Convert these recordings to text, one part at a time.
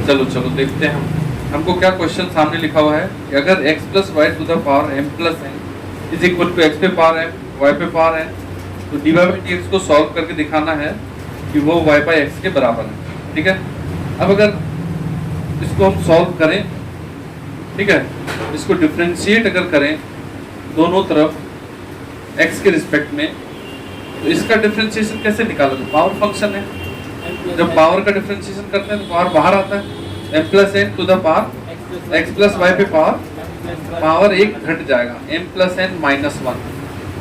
चलो चलो देखते हैं हमको क्या क्वेश्चन सामने लिखा हुआ है कि अगर x plus y to the power m plus n is equal to x पे पावर m y पे पावर n, तो dy बाई dx को सॉल्व करके दिखाना है कि वो y बाई x के बराबर है। ठीक है, अब अगर इसको हम सॉल्व करें, ठीक है, इसको डिफरेंशिएट अगर करें दोनों तरफ x के रिस्पेक्ट में, तो इसका डिफरेंशिएशन कैसे निकाला? तो पावर फंक्शन है, जब पावर का डिफरेंशिएशन करते हैं तो पावर बाहर आता है, m plus n to the power x plus y पे पावर एक घट जाएगा, m plus n minus one.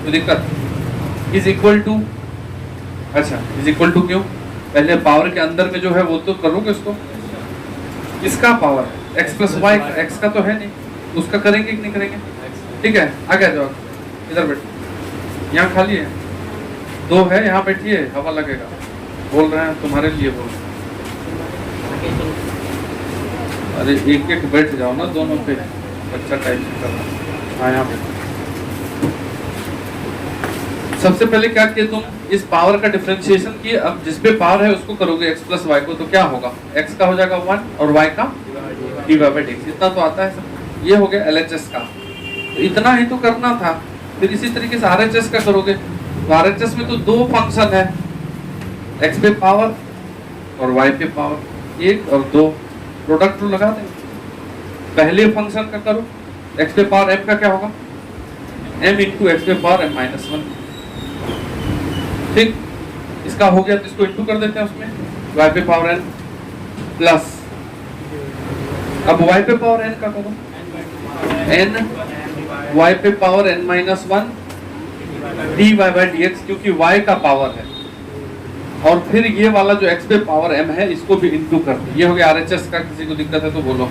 तो दिक्कत इज इक्वल टू, अच्छा इज इक्वल टू क्यों? पहले पावर के अंदर में जो है वो तो करोगे उसको, इसका power x plus y, x का तो है नहीं, उसका करेंगे कि नहीं करेंगे? ठीक है, आगे जाओ, इधर बैठ, यहाँ खाली है, दो है, यहाँ बैठिए, हवा लगेगा। बोल रहे हैं तुम्हारे लिए बोल रहे हैं। अरे एक एक बैठ जाओ ना दोनों पे, अच्छा टाइप से करना। हाँ यहाँ पे सबसे पहले क्या किए तुम? इस पावर का डिफरेंशिएशन किए। अब जिस पे पावर है उसको करोगे x प्लस वाई को, तो क्या होगा? x का हो जाएगा 1 और y का dy बाई dx। इतना तो आता है सब। ये हो गया LHS का, तो इतना ही तो करना था। फिर इसी तरीके से RHS का करोगे, तो RHS में तो दो फंक्शन है, x पे पावर और y पे पावर, एक और दो, प्रोडक्ट लगा देंगे। पहले फंक्शन का करो, x पे पावर m का क्या होगा? m इंटू एक्स पे पावर m माइनस वन। ठीक, इसका हो गया तो इसको इंटू कर देते हैं उसमें, y पे पावर n प्लस, अब y पे पावर n का करो, n y पे power n minus one dy by dx, क्योंकि y का पावर है, और फिर ये वाला जो x पे पावर m है इसको भी इंटू कर दो। ये हो गया RHS का। किसी को दिक्कत है तो बोलो।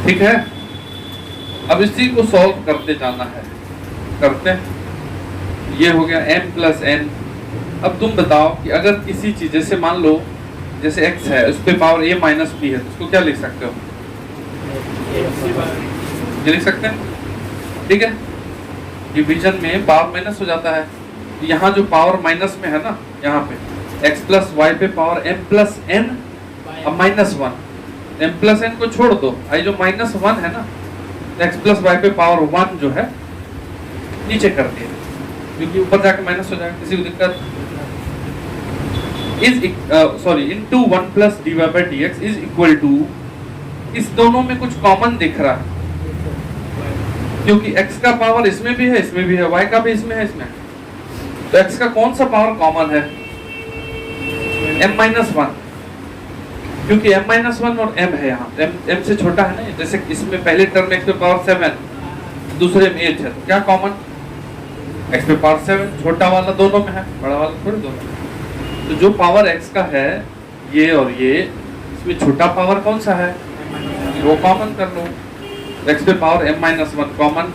ठीक है, अब इसी को सॉल्व करते जाना है, करते हैं। ये हो गया m प्लस n। अब तुम बताओ कि अगर किसी चीज, जैसे मान लो जैसे x है, उस पे पावर a माइनस b है, तो उसको क्या लिख सकते हो? ये लिख सकते हैं। ठीक है, डिवीजन में पावर माइनस हो जाता है, यहाँ जो पावर माइनस में है ना, यहाँ पे x प्लस वाई पे पावर m प्लस n अब minus one, m plus n को छोड़ दो, आई जो माइनस वन है ना, x प्लस वाई पे पावर वन जो है नीचे कर दिया, क्योंकि ऊपर जाके माइनस हो जाएगा। किसी को दिक्कत? Is sorry into 1 plus dy by dx is equal to, इस दोनों में कुछ कॉमन दिख रहा है, क्योंकि x का पावर इसमें भी है, इसमें भी है, y का भी इसमें है, इसमें। तो x का कौन सा पावर कॉमन है? m माइनस वन, क्योंकि m माइनस वन और m है यहाँ, m से छोटा है ना। जैसे इसमें पहले टर्म x पे पावर 7, दूसरे में 8 है, तो क्या कॉमन? x पे पावर 7, छोटा वाला दोनों में है, बड़ा वाला थोड़ी दोनों में। तो जो पावर x का है ये और ये, इसमें छोटा पावर कौन सा है? वो कॉमन कर लो। x पे power m minus one common,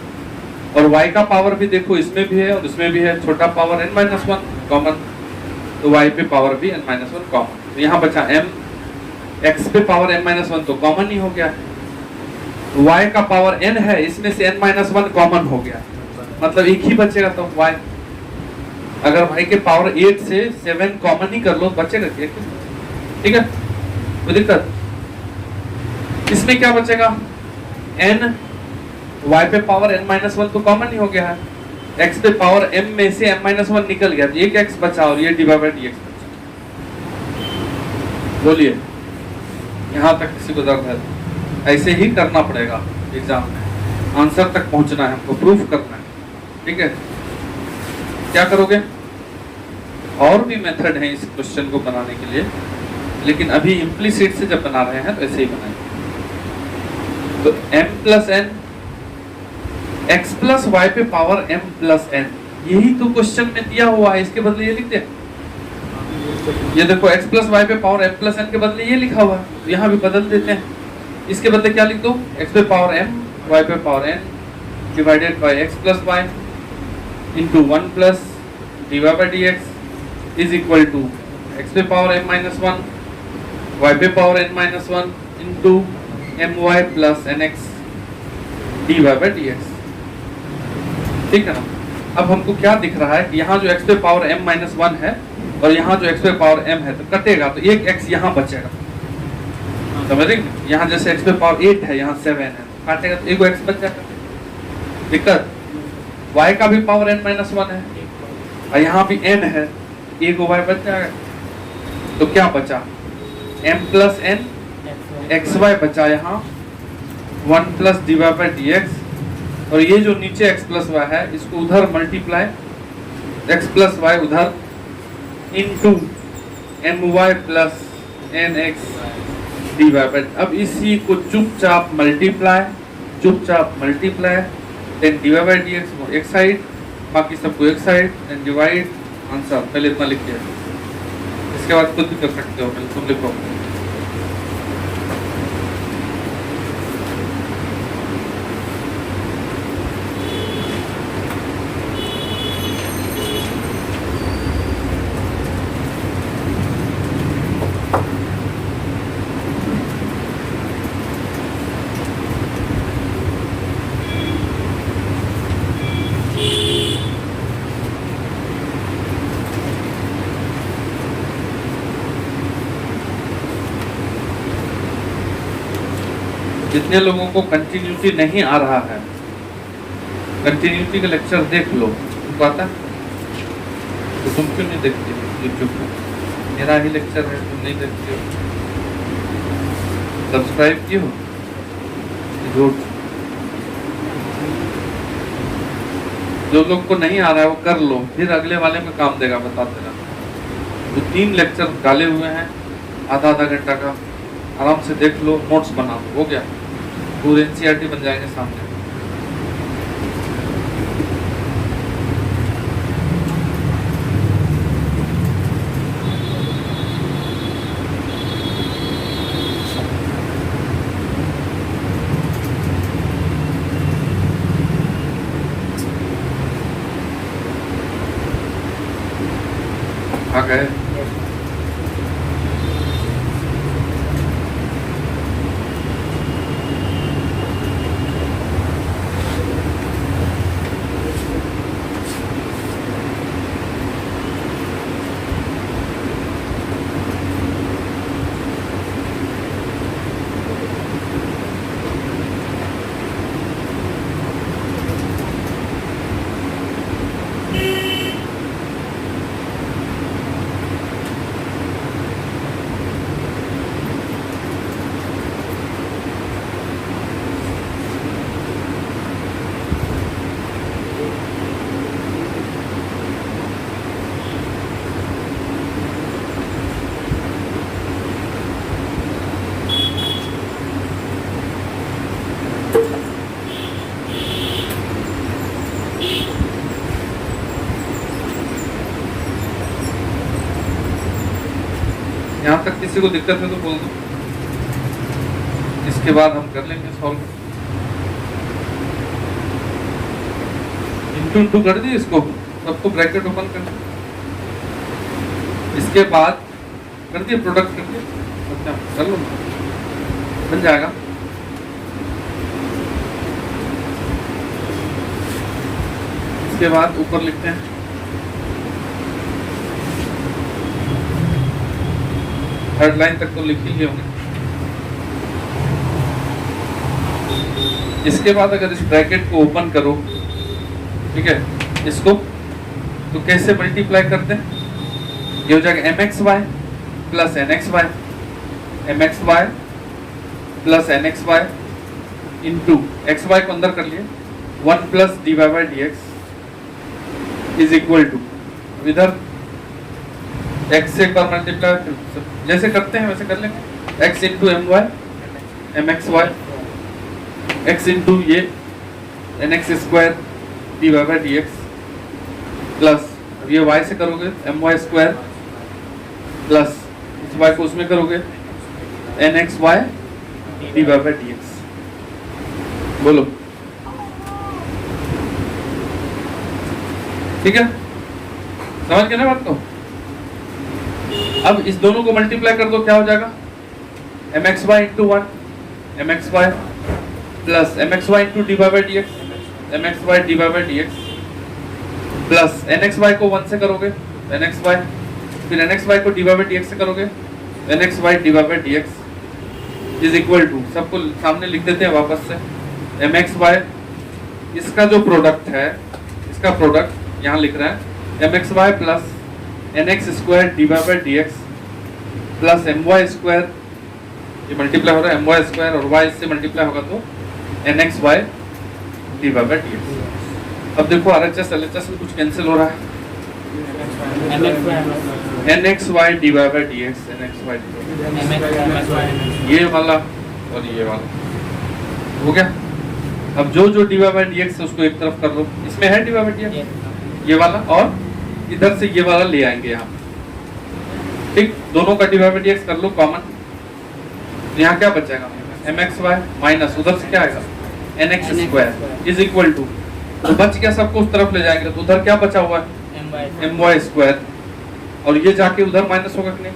और y का पावर भी देखो इसमें भी है और इसमें भी है, छोटा power n minus one common, तो y पे पावर भी n माइनस वन कॉमन। तो यहाँ बचा m, x पे पावर m माइनस वन तो कॉमन ही हो गया, y का पावर n है, इसमें से n माइनस वन कॉमन हो गया, मतलब एक ही बचेगा। तो y, अगर y के पावर 8 से 7 कॉमन ही कर लो, बचेगा क्या? ठीक है, कोई दिक्कत? इसमें क्या बचेगा? n, y पे पावर n माइनस वन तो कॉमन ही हो गया है, x पे पावर m में से m माइनस वन निकल गया, एक x बचा और ये dy बाई dx बचा। बोलिए, यहाँ तक किसी को दर्द है? ऐसे ही करना पड़ेगा एग्जाम में, आंसर तक पहुंचना है हमको, प्रूफ करना है। ठीक है, क्या करोगे? और भी मेथड है इस क्वेश्चन को बनाने के लिए, लेकिन अभी इम्प्लीसिट से जब बना रहे हैं तो ऐसे ही बनाएंगे। तो m plus n, x plus y पे पावर m प्लस n, यही तो क्वेश्चन में दिया हुआ है, इसके बदले ये लिख दे। ये देखो x प्लस वाई पे पावर m प्लस n के बदले ये लिखा हुआ है, तो यहाँ भी बदल देते हैं। इसके बदले क्या लिख दो? x पे पावर m, y पे power n divided by x plus y into 1 plus dy by dx is equal to x पे power m minus one, y पे power n minus one into my plus nx dy by dx। ठीक है ना? अब हमको क्या दिख रहा है कि यहाँ जो x पे पावर m माइनस वन है और यहाँ जो x पे पावर m है तो कटेगा, तो एक x यहाँ बचेगा, समझ रहे? यहाँ जैसे x पे पावर 8 है, यहाँ 7 है, काटेगा तो एक x बच जाएगा। दिक्कत y का भी पावर n-1 है और यहाँ भी n है, एक y बच जाएगा। तो क्या बचा? m प्लस n xy बचा, यहाँ 1 प्लस dx, और ये जो नीचे x प्लस y है इसको उधर मल्टीप्लाई x प्लस y उधर into my plus nx dy। अब इसी को चुपचाप multiply then dy by dx को एक साइड, बाकी सबको एक साइड, देन डिवाइड, आंसर। पहले इतना लिख दिया, इसके बाद खुद भी कर सकते हो, पहले तुम लिखो। जितने लोगों को कंटिन्यूटी नहीं आ रहा है, कंटिन्यूटी का लेक्चर देख लो, तुमको आता है तो तुम क्यों नहीं देखते यूट्यूब पे? मेरा ही लेक्चर है, तुम नहीं देखते हो? सब्सक्राइब किए हो? झूठ। जो लोग को नहीं आ रहा है वो कर लो, फिर अगले वाले में काम देगा, बता देना। तो 3 लेक्चर डाले हुए हैं, आधा घंटा का, आराम से देख लो, नोट्स बना लो, हो गया, पूरे एनसीईआरटी बन जाएंगे सामने। आ गए? यहाँ तक किसी को दिक्कत है तो बोल दो, इसके बाद हम कर लेंगे सॉल्व। इंटू कर दी इसको, सबको ब्रैकेट ओपन कर, इसके बाद कर दिए प्रोडक्ट कर दिए, अच्छा कर लो, बन जाएगा। इसके बाद ऊपर लिखते हैं थर्ड लाइन तक तो लिख ही लिए होंगे। इसके बाद अगर इस ब्रैकेट को ओपन करो, ठीक है, इसको तो कैसे मल्टीप्लाई करते हैं? ये हो जाएगा mxy plus nxy, mxy plus nxy into xy को अंदर कर लिए 1 plus dy by dx is equal to, इधर x से एक बार मल्टीप्लाई जैसे करते हैं वैसे कर लेंगे, x into my mxy, x into ये nx square dy by dx plus, अब ये y से करोगे my स्क्वायर प्लस इस y को उसमें करोगे nxy dy by dx। बोलो ठीक है, समझ गए ना बात को? अब इस दोनों को मल्टीप्लाई कर दो, क्या हो जाएगा? mxy into 1 mxy plus mxy into dy by dx mxy dy by dx plus nxy को 1 से करोगे nxy फिर nxy को dy by dx से करोगे, nxy dy by dx is equal to, सबको सामने लिख देते हैं वापस से, mxy इसका जो प्रोडक्ट है, इसका प्रोडक्ट यहाँ लिख रहे हैं mxy plus nx square dy by dx plus my square, ये मल्टीप्लाई हो रहा है my स्क्वायर और y से मल्टीप्लाई होगा तो nxy dy by dx। अब देखो RHS LHS में कुछ कैंसिल हो रहा है, nxy dy by dx, nxy ये वाला और ये वाला हो गया। अब जो जो dy by dx है उसको एक तरफ कर लो, इसमें है dy by dx ये वाला, और इधर से ये वाला ले आएंगे यहाँ, ठीक, दोनों का dy by dx कर लो कॉमन, यहाँ क्या बचेगा mxy माइनस उधर से क्या आएगा nx square is equal to, तो बच गया सबको उस तरफ ले जाएंगे, तो उधर क्या बचा हुआ है my स्क्वायर, और ये जाके उधर माइनस होगा कि नहीं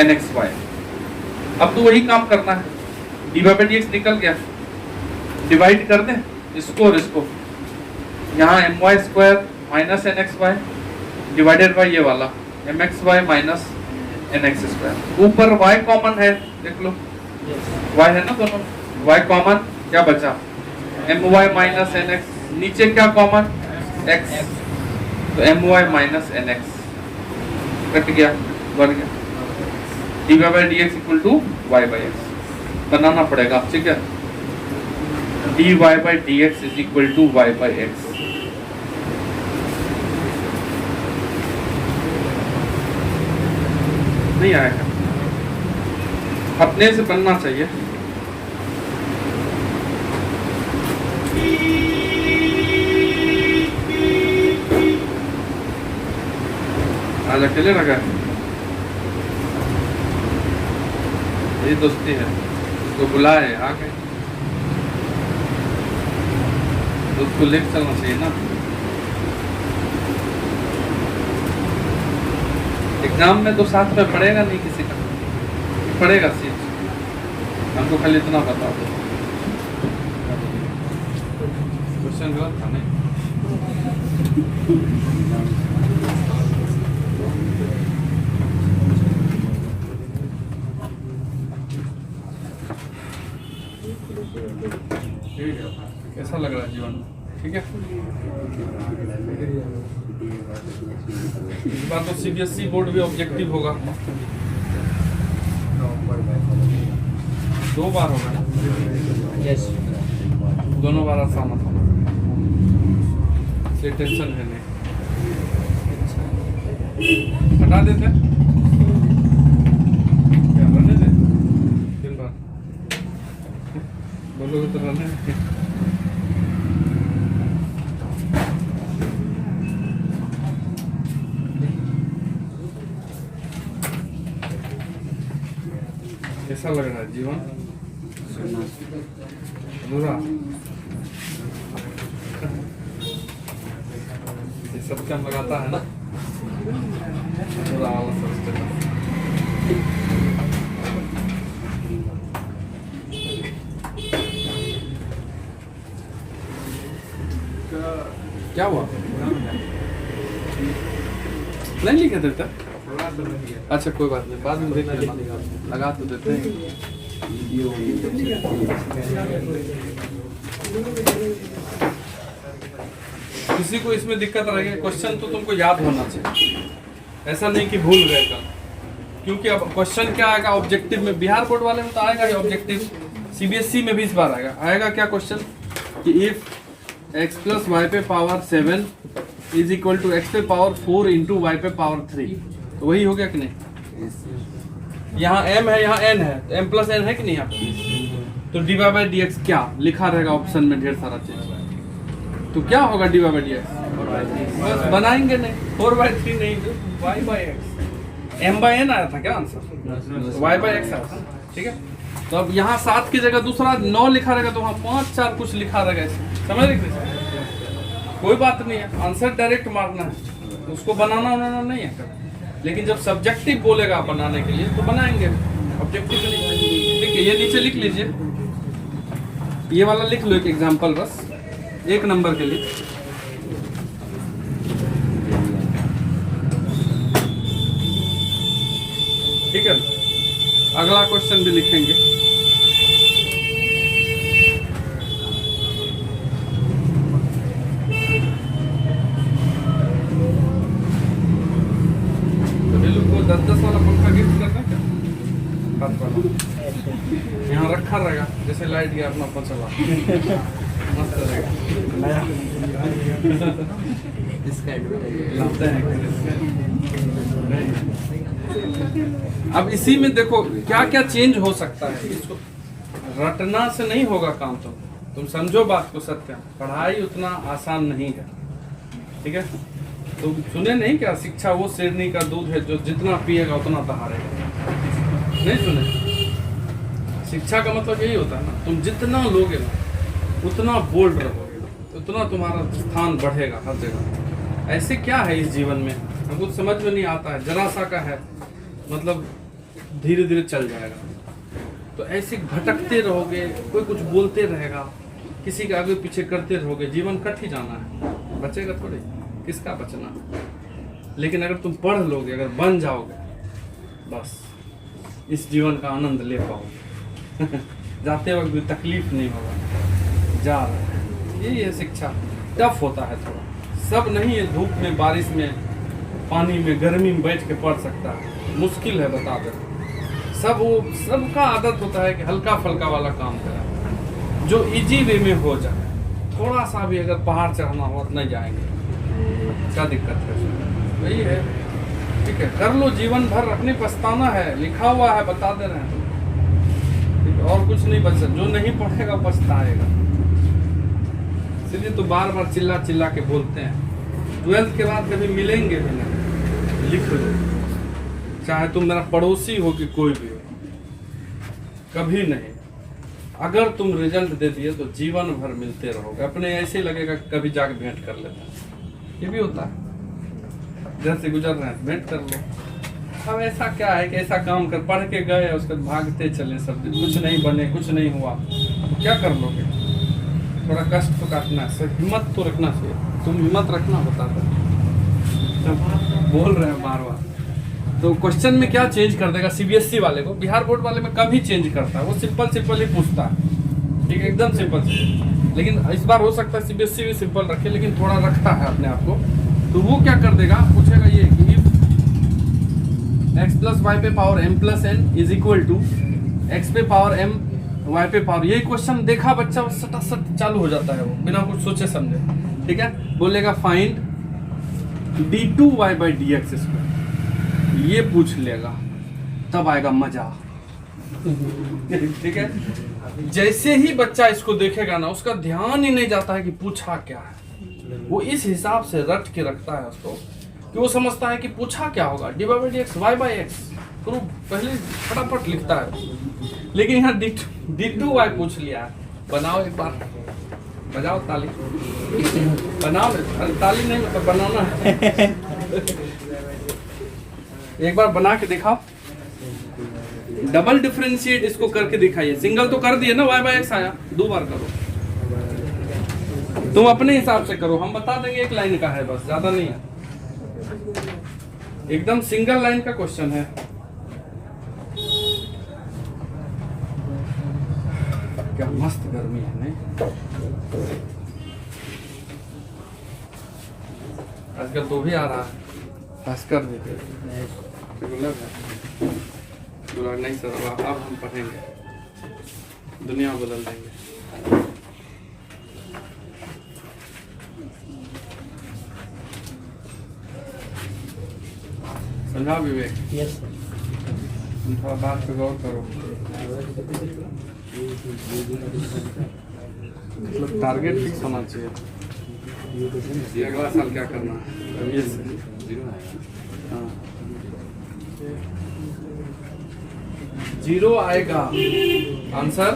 nxy। अब तो वही काम करना है, dy by dx निकल गया, डिवाइड कर दें इसको और इसको, यहाँ my square minus nxy divided by ये वाला mxy माइनस nx स्क्वायर, ऊपर y कॉमन है, देख लो y है ना दोनों, y कॉमन, क्या बचा my माइनस nx, नीचे क्या कॉमन x, तो my माइनस nx कट गया, बढ़ गया, dy by dx equal to y by x बनाना पड़ेगा, ठीक है, dy by dx is equal to y by x। नहीं आएगा, अपने से बनना चाहिए। आज अकेले रखा है, ये दोस्ती है, उसको बुलाए आ गए, तो उसको लेकर चलना चाहिए ना। एग्जाम में तो साथ में पढ़ेगा नहीं किसी का, पढ़ेगा सीट, हमको खाली इतना बता दो, क्वेश्चन गलत था नहीं, कैसा लग रहा है जीवन, ठीक है। इस बार तो CBSE बोर्ड भी ऑब्जेक्टिव होगा, 2 बार होगा ना, यस, दोनों बार आसान था, इसलिए टेंशन है नहीं, हटा देते क्या, रहने दे, दिन भर बोलोगे तो रहने दे। कैसा लग रहा है जीवन, बुरा, ये सब क्या लगाता है ना, बुरा वाला सोचते हैं। क्या हुआ, नहीं लिखे देता, अच्छा कोई बात नहीं, बाद में देख लेना, लगा तो देते हैं। किसी को इसमें दिक्कत रहेगी, क्वेश्चन तो तुमको याद होना चाहिए, ऐसा नहीं कि भूल गए कल, क्योंकि अब क्वेश्चन क्या आएगा ऑब्जेक्टिव में, बिहार बोर्ड वाले में तो आएगा ही ऑब्जेक्टिव, CBSE में भी इस बार आएगा क्या क्वेश्चन कि इफ x प्लस वाई पे power 7 is equal to x पे पावर 4 इंटू वाई पे पावर 3, तो वही हो गया कि नहीं, यहाँ m है यहाँ n है, तो m प्लस n है कि नहीं, यहाँ तो dy by dx क्या लिखा रहेगा ऑप्शन में, ढेर सारा चीज, तो क्या होगा dy by dx, बस बनाएंगे नहीं, 4/3 नहीं, y by x, m by n आया था क्या आंसर, y by x आया था, ठीक है। तो अब यहाँ 7 की जगह दूसरा 9 लिखा रहेगा, तो वहाँ 5-4 कुछ लिखा रहेगा, समझ रहे, कोई बात नहीं है, आंसर डायरेक्ट मारना है, उसको बनाना उनाना नहीं है, लेकिन जब सब्जेक्टिव बोलेगा बनाने के लिए तो बनाएंगे, ऑब्जेक्टिव नहीं। देखिए ये नीचे लिख लीजिए, ये वाला लिख लो एक एग्जांपल, बस 1 नंबर के लिए, ठीक है, अगला क्वेश्चन भी लिखेंगे। तो 10-10 वाला पंखा गिफ्ट करना क्या, हाथ वाला यहाँ रखा रहेगा, जैसे लाइट गया अपना अपन चला, मस्त रहेगा। अब इसी में देखो क्या क्या चेंज हो सकता है, इसको रटना से नहीं होगा काम। तुम समझो बात को, सत्य पढ़ाई उतना आसान नहीं है, ठीक है। तुम सुने नहीं क्या, शिक्षा वो शेरनी का दूध है जो जितना पिएगा उतना दहाड़ेगा, नहीं सुने? शिक्षा का मतलब यही होता है ना, तुम जितना लोगे ना उतना बोल्ड रहोगे, उतना तुम्हारा स्थान बढ़ेगा हर जगह। ऐसे क्या है इस जीवन में, कुछ समझ में नहीं आता है, जरा सा का है, मतलब धीरे धीरे चल जाएगा। तो ऐसे भटकते रहोगे, कोई कुछ बोलते रहेगा, किसी के आगे पीछे करते रहोगे, जीवन कट ही जाना है, बचेगा थोड़ी, किसका बचना। लेकिन अगर तुम पढ़ लोगे, अगर बन जाओगे, बस इस जीवन का आनंद ले पाओगे। जाते वक्त भी तकलीफ नहीं होगा, जा रहा है। यही है शिक्षा। टफ होता है थोड़ा, सब नहीं है, धूप में, बारिश में, पानी में, गर्मी में बैठ के पढ़ सकता है, मुश्किल है, बता दे। सबका आदत होता है कि हल्का फल्का वाला काम करें, जो इजी वे में हो जाए। थोड़ा सा भी अगर पहाड़ चढ़ना हो नहीं जाएंगे, क्या दिक्कत है? वही है, ठीक है, कर लो जीवन भर, अपने पछताना है, लिखा हुआ है, बता दे रहे हैं, और कुछ नहीं बचा। जो नहीं पढ़ेगा पछताएगा। इसलिए तो बार बार चिल्ला चिल्ला के बोलते हैं, 12th के बाद कभी मिलेंगे भी नहीं, लिख लो, चाहे तुम मेरा पड़ोसी हो कि कोई भी हो, कभी नहीं। अगर तुम रिजल्ट दे दिए तो जीवन भर मिलते रहोगे, अपने ऐसे लगेगा कभी जाके भेंट कर लेते हैं। ये भी होता है, घर से गुजर रहे हैं, भेंट कर लो। अब ऐसा क्या है कि ऐसा काम कर, पढ़ के गए, उसके भागते चले, सब कुछ नहीं बने, कुछ नहीं हुआ, क्या कर लोगे? थोड़ा कष्ट तो काटना है, हिम्मत तो रखना चाहिए। तुम हिम्मत रखना, बता दो, बोल रहे हैं बार बार। तो क्वेश्चन में क्या चेंज कर देगा सीबीएसई वाले को, बिहार बोर्ड वाले में कम ही चेंज करता है, वो सिंपल ही पूछता है, ठीक है, एकदम सिंपल। लेकिन इस बार हो सकता है सीबीएसई भी सिंपल रखे, लेकिन थोड़ा रखता है अपने आप को। तो वो क्या कर देगा, पूछेगा ये कि x प्लस वाई पे power m plus n is equal to x पे पावर m y पे पावर, यही क्वेश्चन देखा बच्चा सटासट चालू हो जाता है, वो बिना कुछ सोचे समझे, ठीक है। बोलेगा find d2y by dx square, ये पूछ लेगा, तब आएगा मजा, ठीक है। जैसे ही बच्चा इसको देखेगा ना, उसका ध्यान ही नहीं जाता है कि पूछा क्या है, वो इस हिसाब से रट के रखता है उसको कि वो समझता है कि पूछा क्या होगा, d by d x, y by x, तो पहले फटाफट लिखता है। लेकिन यहाँ d2 y पूछ लिया है, बनाओ एक बार, बजाओ ताली, बनाओ, ताली नहीं मतलब बनाना है। एक बार बना के दिखाओ, डबल डिफरेंशिएट इसको करके दिखाइए। सिंगल तो कर दिए ना, y बाई एक्स आया, 2 बार करो, तुम अपने हिसाब से करो, हम बता देंगे, एक लाइन का है बस, ज्यादा नहीं है, एकदम सिंगल लाइन का क्वेश्चन है। क्या मस्त गर्मी है नहीं? आजकल तो भी आ रहा है, भास्कर भी नहीं सर, अब हम पढ़ेंगे, दुनिया बदल देंगे। समझा विवेक? Yes sir. थोड़ा बात पे गौर करो, मतलब टारगेट फिक्स होना चाहिए, अगला साल क्या करना है, ये से हाँ 0 आएगा, आंसर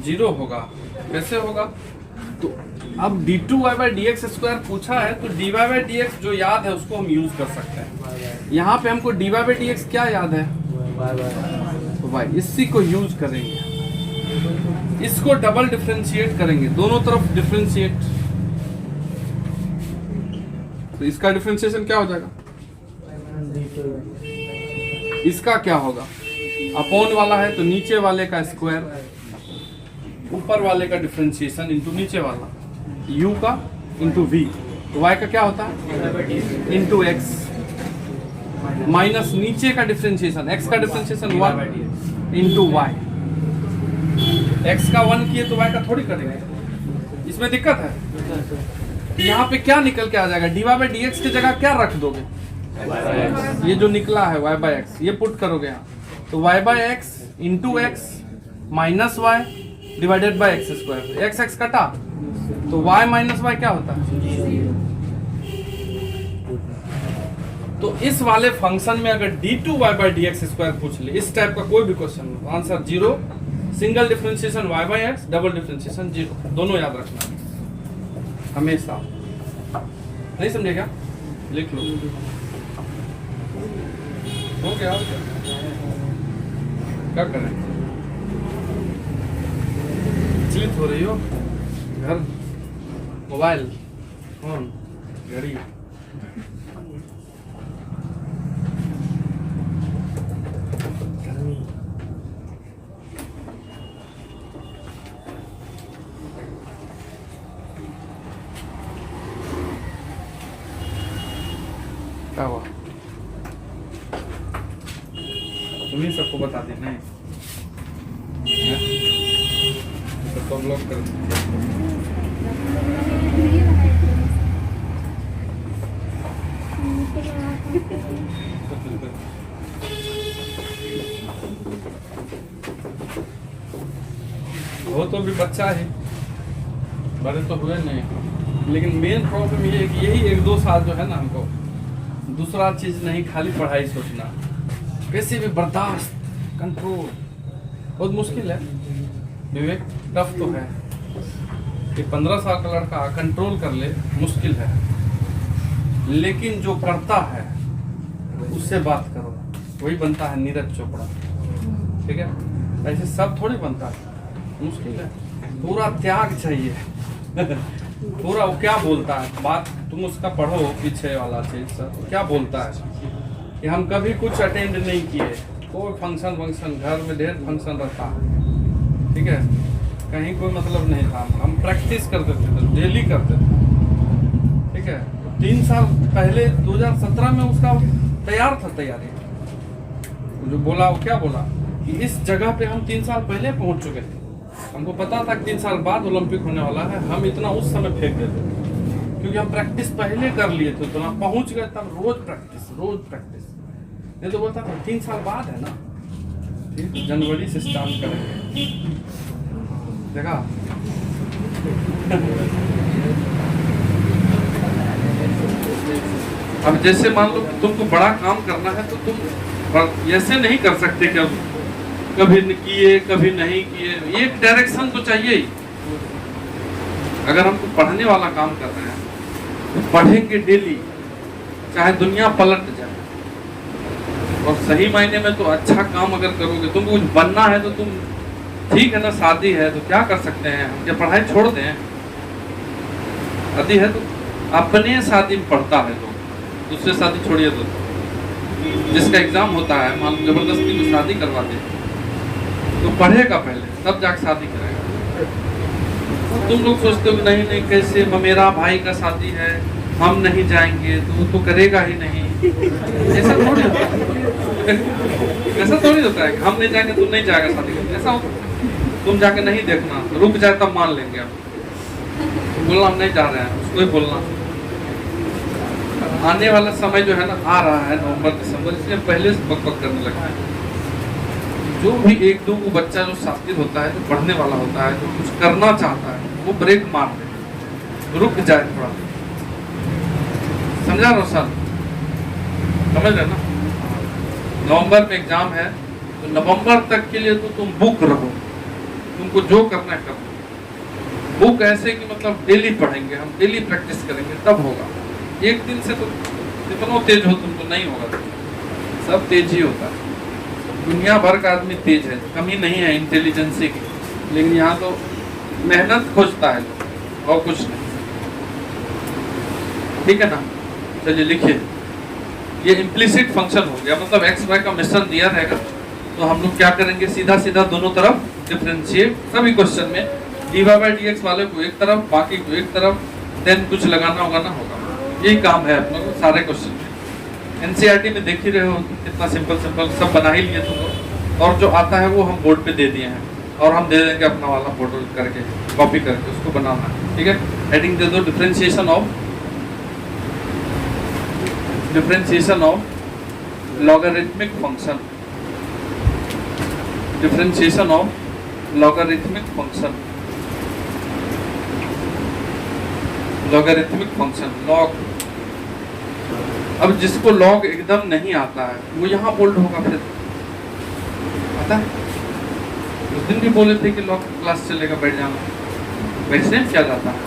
0 होगा। कैसे होगा? तो अब d2y by d x square पूछा है, तो dy बाई डी एक्स जो याद है उसको हम यूज कर सकते हैं। यहाँ पे हमको dy बाई डी एक्स क्या याद है, तो भाई इसी को यूज करेंगे, इसको डबल डिफरेंशिएट करेंगे, दोनों तरफ डिफरेंशिएट, तो इसका डिफरेंशिएशन क्या हो जाएगा, इसका क्या होगा, अपॉन वाला है तो नीचे वाले का स्क्वायर, ऊपर वाले का डिफरेंशिएशन इंटू नीचे वाला, u का इंटू v, तो y का क्या होता है इंटू x, माइनस नीचे का डिफरेंशिएशन, x का डिफरेंशिएशन 1 इंटू y, x का 1 किए तो y का थोड़ी करेंगे, इसमें दिक्कत है। यहाँ पे क्या निकल के आ जाएगा, dy बाई डी एक्स की जगह क्या रख दोगे, ये जो निकला है y बाई एक्स, ये पुट करोगे यहाँ, तो y by x into x minus y divided by x square, x x कटा तो y माइनस वाई क्या होता है। तो इस वाले फंक्शन में अगर d2y by d x square पूछ ले, इस टाइप का कोई भी question, answer 0, single differentiation y by x, double differentiation 0, दोनों याद रखना हमेशा। नहीं समझे क्या, लिख लो, हो गया क्या करें, विचलित हो रही हो, घर, मोबाइल, फोन, घड़ी, क्या हुआ, तुम्हें सबको बता देना है, तो हम लोग कर वो तो भी बच्चा है, बड़े तो हुए नहीं, लेकिन मेन प्रॉब्लम ये है कि यही 1-2 साल जो है ना, हमको दूसरा चीज नहीं, खाली पढ़ाई सोचना, कैसे भी बर्दाश्त, कंट्रोल बहुत मुश्किल है विवेक, टफ तो है कि 15 साल का लड़का कंट्रोल कर ले, मुश्किल है, लेकिन जो करता है उससे बात करो, वही बनता है नीरज चोपड़ा, ठीक है, ऐसे सब थोड़ी बनता है, मुश्किल है, पूरा त्याग चाहिए पूरा वो क्या बोलता है, बात तुम उसका पढ़ो पीछे वाला चीज सर, क्या बोलता है कि हम कभी कुछ अटेंड नहीं किए, कोई फंक्शन घर में ढेर फंक्शन रहता है, ठीक है, कहीं कोई मतलब नहीं था, हम प्रैक्टिस करते थे, डेली करते थे, ठीक है, 3 साल पहले 2017 में उसका तैयार था, तैयारी जो बोला वो क्या बोला कि इस जगह पे हम 3 साल पहले पहुंच चुके थे, हमको पता था कि 3 साल बाद ओलंपिक होने वाला है, हम इतना उस समय फेंक देते क्योंकि हम प्रैक्टिस पहले कर लिए थे, तो ना पहुंच गए, तब रोज प्रैक्टिस, नहीं तो बोलता था 3 साल बाद है ना, फिर जनवरी से स्टार्ट करेंगे, देखा अब जैसे मान लो तुमको बड़ा काम करना है तो तुम ऐसे नहीं कर सकते कि कभी किए कभी नहीं किए, एक डायरेक्शन तो चाहिए ही। अगर हमको पढ़ने वाला काम कर रहे हैं तो पढ़ेंगे डेली, चाहे दुनिया पलट जाए, और सही मायने में तो अच्छा काम अगर करोगे, तुमको कुछ बनना है तो तुम, ठीक है ना, शादी है तो क्या कर सकते हैं हम, क्या पढ़ाई छोड़ दें, शादी है तो अपने शादी में पढ़ता है लोग, दूसरे शादी छोड़िए, तो जिसका एग्जाम होता है मान लो जबरदस्ती में शादी करवा दे तो पढ़ेगा पहले, तब जाकर शादी करेगा। तुम लोग सोचते हो कि नहीं कैसे, मेरा भाई का शादी है हम नहीं जाएंगे, तो वो तो करेगा ही नहीं, ऐसा थोड़ी होता है ऐसा थोड़ी होता है कि हम नहीं जाएंगे तुम नहीं जाएगा शादी करने, ऐसा होता, तुम जाके नहीं देखना, रुक जाए तब मान लेंगे, आप तो बोलना हम नहीं जा रहे हैं, उसको ही बोलना। आने वाला समय जो है ना, आ रहा है नवंबर दिसंबर, इसलिए पहले से बक करने लगा है। जो भी 1-2 को बच्चा जो शातिर होता है, जो पढ़ने वाला होता है, जो कुछ करना चाहता है, वो ब्रेक मार दे, रुक जाए थोड़ा, समझा रहा सर, समझ रहे ना, नवंबर में एग्जाम है तो नवंबर तक के लिए तो तुम बुक रहो, तुमको जो करना है करो, बुक ऐसे कि मतलब डेली पढ़ेंगे हम, डेली प्रैक्टिस करेंगे, तब होगा। एक दिन से तो कितना तेज हो तुम तो नहीं होगा, सब तेज ही होता है, दुनिया भर का आदमी तेज है, कमी नहीं है इंटेलिजेंसी की, लेकिन यहाँ तो मेहनत खोजता है लोग और कुछ नहीं, ठीक है ना, चलिए लिखिए। ये इम्प्लिसिट फंक्शन हो गया, मतलब एक्स वाई का मिश्रण दिया रहेगा तो हम लोग क्या करेंगे, सीधा सीधा दोनों तरफ डिफरेंशिएट, सभी क्वेश्चन में dy बाई डी एक्स वाले को एक तरफ, बाकी को एक तरफ, देन कुछ लगाना होगा ना होगा, यही काम है अपने को सारे क्वेश्चन में। एनसीईआरटी में देख ही रहे हो कितना सिंपल सिंपल सब बना ही लिए तुम लोग, और जो आता है वो हम बोर्ड पे दे दिए हैं और हम दे देंगे अपना वाला फोटो करके, कॉपी करके उसको बनाना है, ठीक है। हेडिंग दे दो differentiation of logarithmic function, differentiation of logarithmic function, logarithmic function log. अब जिसको लॉग एकदम नहीं आता है वो यहाँ बोल्ड होगा, फिर आता है। उस दिन भी बोले थे कि लॉग क्लास चलेगा, बैठ जाना, वैसे क्या जाता है,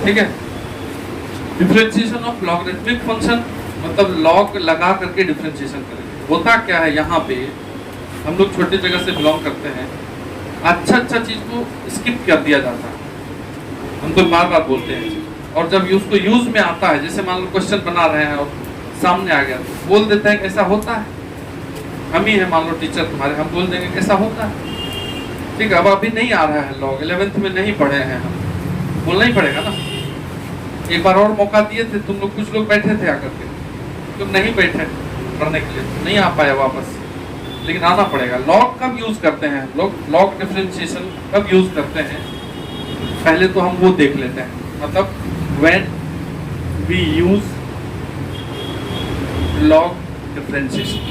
ठीक है। डिफरेंशिएशन ऑफ लॉगरिथमिक फंक्शन मतलब लॉग लगा करके डिफरेंशिएशन करेंगे। होता क्या है, यहाँ पे हम लोग छोटी जगह से बिलोंग करते हैं, अच्छा चीज को स्किप कर दिया जाता है, हम तो बार बार बोलते हैं, और जब उसको यूज में आता है, जैसे मान लो क्वेश्चन बना रहे हैं और सामने आ गया तो बोल देते हैं ऐसा होता है, हम ही है मान लो टीचर तुम्हारे, हम बोल देंगे ऐसा होता है, ठीक है। अब अभी नहीं आ रहा है लॉग, 11th में नहीं पढ़े हैं हम, बोलना ही पड़ेगा ना। एक बार और मौका दिए थे, तुम लोग कुछ लोग बैठे थे आकर के, तुम नहीं बैठे पढ़ने के लिए, नहीं आ पाए वापस, लेकिन आना पड़ेगा। लॉग कब यूज करते हैं लोग, लॉग डिफरेंशिएशन कब यूज करते हैं, पहले तो हम वो देख लेते हैं, मतलब when we use log differentiation,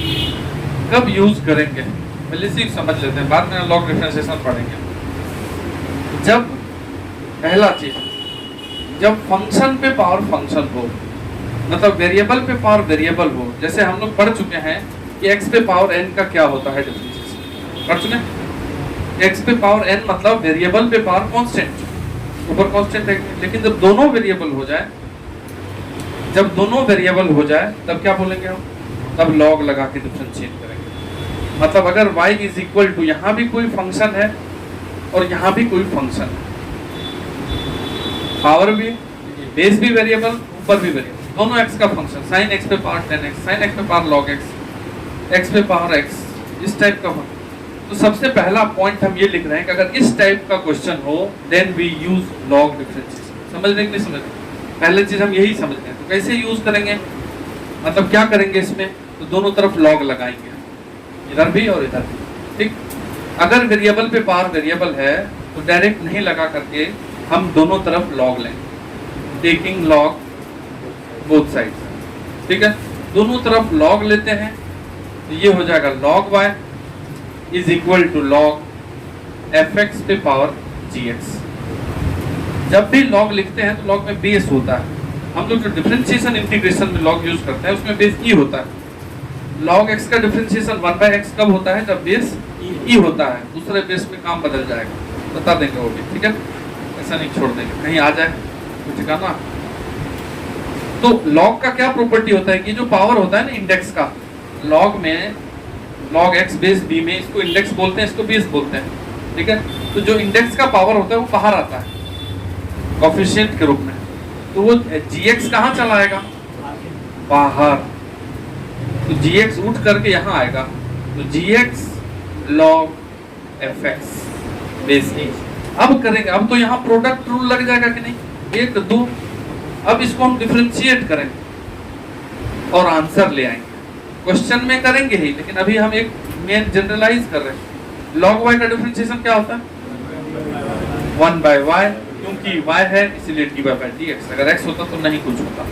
कब यूज करेंगे पहले से समझ लेते हैं, बाद में लॉग डिफरेंशिएशन पढ़ेंगे। जब पहला चीज, जब फंक्शन पे पावर फंक्शन हो, मतलब वेरिएबल पे पावर वेरिएबल हो, जैसे हम लोग पढ़ चुके हैं कि x पे पावर n का क्या होता है डिफरेंशिएशन, पढ़ चुके हैं। x पे पावर n मतलब वेरिएबल पे पावर कांस्टेंट, ऊपर कांस्टेंट है, लेकिन जब दोनों वेरिएबल हो जाए, जब दोनों वेरिएबल हो जाए तब क्या बोलेंगे हम, तब लॉग लगा के डिफरेंशिएट करेंगे। मतलब अगर y इज इक्वल टू, यहाँ भी कोई फंक्शन है और यहाँ भी कोई फंक्शन है, पावर भी, बेस भी वेरिएबल, ऊपर भी वेरिएबल, दोनों x का फंक्शन, sin x पे पावर 10x, sin x पे पावर log x, x पे पावर x, इस टाइप का फंक्शन। तो सबसे पहला पॉइंट हम ये लिख रहे हैं कि अगर इस टाइप का क्वेश्चन हो then we use log differentiation. समझ रहे कि नहीं समझ रहे, पहले चीज हम यही समझ रहे हैं। तो कैसे यूज करेंगे, मतलब क्या करेंगे इसमें, तो दोनों तरफ लॉग लगाएंगे, इधर भी और इधर भी, ठीक। अगर वेरिएबल पे पावर वेरिएबल है तो डायरेक्ट नहीं लगा करके हम दोनों तरफ लॉग लेंगे, टेकिंग लॉग बोथ साइड्स, ठीक है। दोनों तरफ लॉग लेते हैं तो ये हो जाएगा log y is equal to log fx पे पावर gx। जब भी log लिखते हैं तो log में बेस होता है, हम लोग जो डिफरेंशिएशन इंटीग्रेशन में log यूज करते हैं उसमें बेस e होता है। log x का डिफरेंशिएशन 1/x कब होता है, जब बेस e होता है, दूसरे बेस में काम बदल जाएगा, बता देंगे वो भी, ठीक है, ऐसा नहीं छोड़ देंगे कहीं आ जाए तो ठिकाना। तो log का क्या प्रॉपर्टी होता है कि जो पावर होता है ना इंडेक्स का, log में log x बेस b में, इसको इंडेक्स बोलते हैं, इसको बेस बोलते हैं, ठीक है। तो जो इंडेक्स का पावर होता है वो बाहर आता है कोएफिशिएंट के रूप में, तो वो gx कहाँ चला आएगा, बाहर, तो gx उठ करके यहाँ आएगा, तो gx log fx base e। अब करेंगे, अब तो यहाँ प्रोडक्ट रूल लग जाएगा कि नहीं, 1 2, अब इसको हम डिफरेंशिएट करेंगे और आंसर ले आएंगे, क्वेश्चन में करेंगे ही, लेकिन अभी हम एक मेन जनरलाइज कर रहे हैं। log y का डिफरेंशिएशन क्या होता है, 1/y, क्योंकि y है इसलिए dy बाई dx, अगर x होता तो नहीं कुछ होता,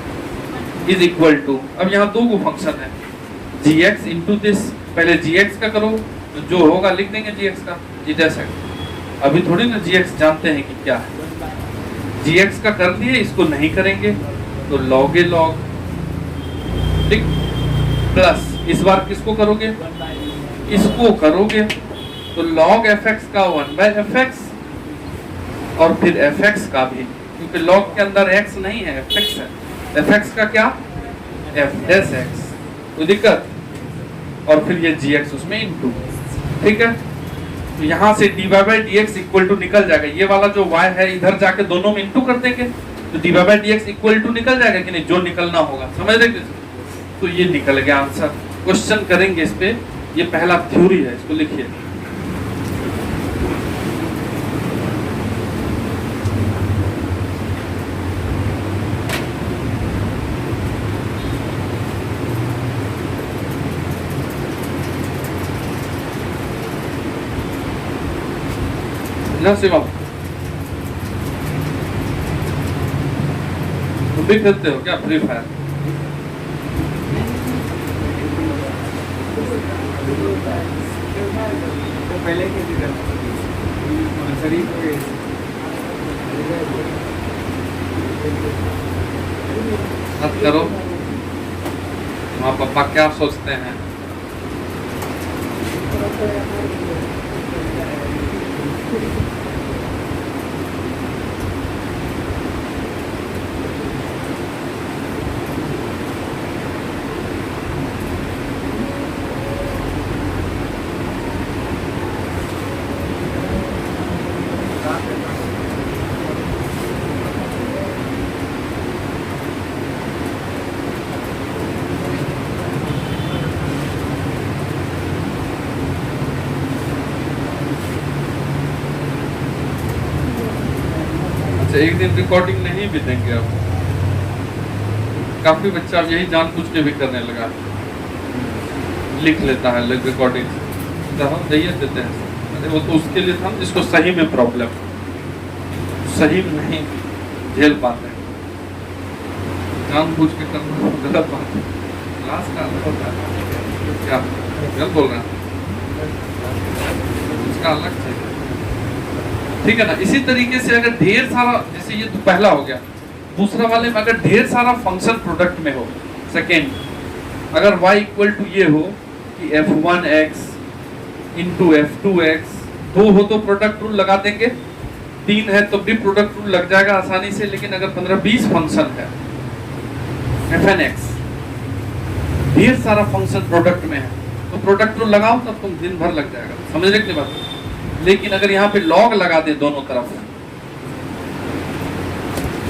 इज इक्वल टू, अब यहाँ दो को फंक्शन है, gx इंटू दिस, पहले gx का करो तो जो होगा लिख देंगे gx का, जी जैसा, अभी थोड़ी ना gx जानते हैं कि क्या है, gx का कर दिए, इसको नहीं करेंगे तो log ए log, ठीक, प्लस इस बार किसको करोगे, इसको करोगे तो log fx का 1/fx और फिर fx का भी, क्योंकि log के अंदर x नहीं है, fx है, fx का क्या, f dash x, कोई दिक्कत, और फिर ये gx उसमें इनटू, ठीक है। तो यहाँ से dy by dx equal to निकल जाएगा, ये वाला जो y है इधर जाके दोनों में इनटू कर देंगे तो dy by dx equal to निकल जाएगा कि नहीं, जो निकलना होगा, समझ रहे, तो ये निकल गया आंसर। क्वेश्चन करेंगे इस पे, ये पहला थ्योरी है, इसको लिखिए। शिवम, तुम भी खेलते हो क्या फ्री फायर? तो पहले कैसे करते शरीफ हो गए। मत करो, माँ पापा क्या सोचते हैं। एक दिन रिकॉर्डिंग नहीं भी देंगे अब, काफी बच्चा अब यही जानबूझ के भी करने लगा, लिख लेता है रिकॉर्डिंग देते हैं। अरे वो तो उसके लिए था जिसको सही में प्रॉब्लम, सही में नहीं झेल पाते हैं, जानबूझ के करना गलत बात है। क्लास का अलग होता है, क्या गलत बोल रहे हैं, उसका अलग है, ठीक है ना। इसी तरीके से अगर ढेर सारा, जैसे ये तो पहला हो गया, दूसरा वाले में अगर ढेर सारा फंक्शन प्रोडक्ट में हो, सेकेंड, अगर y इक्वल टू ये हो कि f1x इंटू f2x, 2 हो तो प्रोडक्ट रूल लगा देंगे, 3 है तो भी प्रोडक्ट रूल लग जाएगा आसानी से। लेकिन अगर 15-20 फंक्शन है fnx, ढेर सारा फंक्शन प्रोडक्ट में है, तो प्रोडक्ट रूल लगाओ तब तुम दिन भर लग जाएगा, समझ रहे बात। लेकिन अगर यहाँ पे लॉग लगा दे दोनों तरफ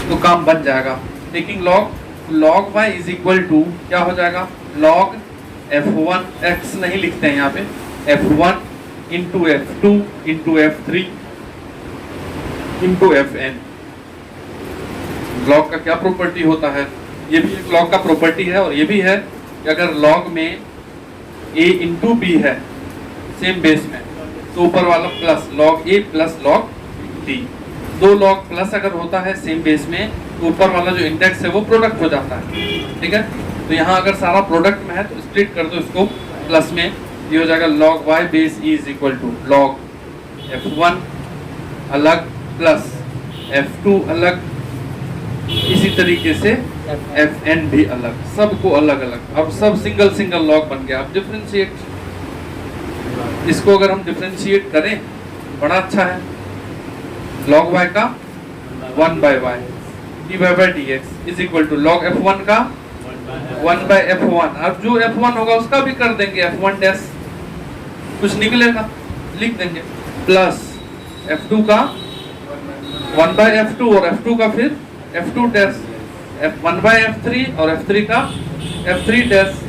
तो काम बन जाएगा। Taking log y is equal to क्या हो जाएगा, log f1x नहीं लिखते हैं यहाँ पे, f1 into f2 into f3 into fn। log का क्या प्रॉपर्टी होता है, ये भी एक log का प्रॉपर्टी है, और ये भी है कि अगर log में a इंटू b है सेम बेस में, तो ऊपर वाला plus log a plus log b, 2 log plus अगर होता है सेम बेस में, तो ऊपर वाला जो इंडेक्स है वो प्रोडक्ट हो जाता है, ठीक है। तो यहाँ अगर सारा प्रोडक्ट में है तो स्प्लिट कर दो इसको प्लस में, ये हो जाएगा log y base e is equal to log f1 अलग प्लस f2 अलग, इसी तरीके से fn भी अलग, सबको अलग अलग। अब सब सिंगल log बन गया। अब डिफरेंशिएट, इसको अगर हम डिफरेंशिएट करें बड़ा अच्छा है, log y का 1 by y dx is equal to log f1 का 1 by f1। अब जो f1 होगा उसका भी कर देंगे f1 डैश, कुछ निकलेगा लिख देंगे, प्लस f2 का 1 by f2 और f2 का फिर f2 dash, f1 by f3 और f3 का f3 डैश,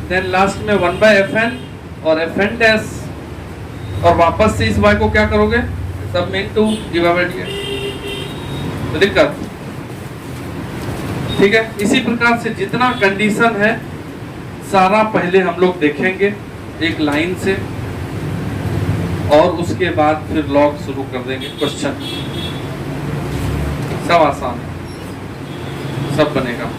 देन लास्ट में 1 by fn और fn डैश, और वापस से इस y को क्या करोगे, सब में टू डिवाइडेड तो दिक्कत, ठीक है। इसी प्रकार से जितना कंडीशन है सारा पहले हम लोग देखेंगे एक लाइन से, और उसके बाद फिर लॉग शुरू कर देंगे क्वेश्चन, सब आसान है, सब बनेगा।